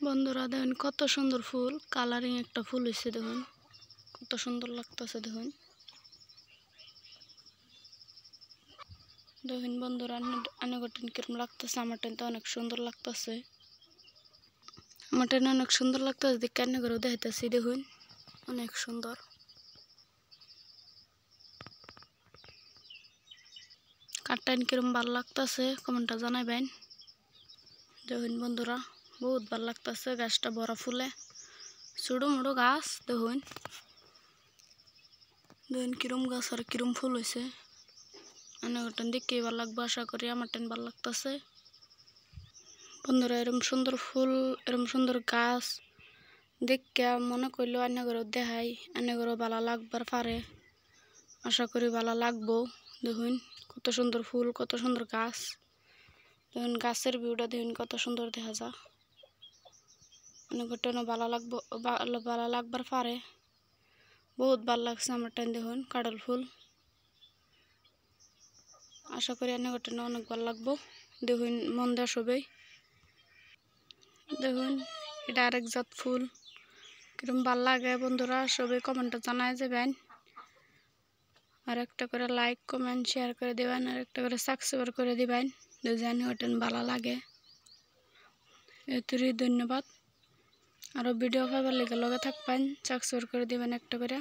বন্ধুরা দেখুন কত সুন্দর ফুল, কালারিং একটা ফুল হয়েছে। দেখুন কত সুন্দর লাগতেছে। দেখুন বন্ধুরা অনেক কিরম লাগতেছে। আমার টেনতে অনেক সুন্দর লাগতেছে। আমার টেন অনেক সুন্দর লাগতেছে। দেখে কান্না করে দেখাইতেছি। দেখুন অনেক সুন্দর। কাটটাইন কিরম ভালো লাগতেছে কমেন্টটা জানাবেন। দেখুন বন্ধুরা বহুত ভালো লাগতেছে। গাছটা বড় ফুলে, ছোটো মোটো গাছ। দেখুন কিরম গাছ আর কিরম ফুল হয়েছে। অনেক দেখে ভালো লাগবে। আশা করি আমার টেন ভালো লাগতেছে। বন্ধুরা এরম সুন্দর ফুল, এরম সুন্দর গাছ দেখে মনে করলো অনেক দেখাই, অনেক ভালো লাগবার পারে। আশা করি ভালো লাগবো। দেখুন কত সুন্দর ফুল, কত সুন্দর গাছ। দেখুন গাছের ভিউটা দেখুন কত সুন্দর দেখা যায়। অনেক ভালো লাগবো, ভালো লাগবার পারে। বহুত ভালো লাগছে আমার টাইম। দেখুন কাডল ফুল। আশা করি অনেক ভালো লাগবো। দেখুন মন দেওয়া সবাই। দেখুন এটা আরেক জাত ফুল, কিরম ভাল লাগে। বন্ধুরা সবাই কমেন্টে জানায় যাবেন। আর একটা করে লাইক কমেন্ট শেয়ার করে দিবেন। আর একটা করে সাবস্ক্রাইব করে দিবেন। জানি ওটেন ভালো লাগে। এতই ধন্যবাদ। আরো ভিডিও পাবার লেগে লগে থাকবেন, সাবস্ক্রাইব করে দিবেন একটা করে।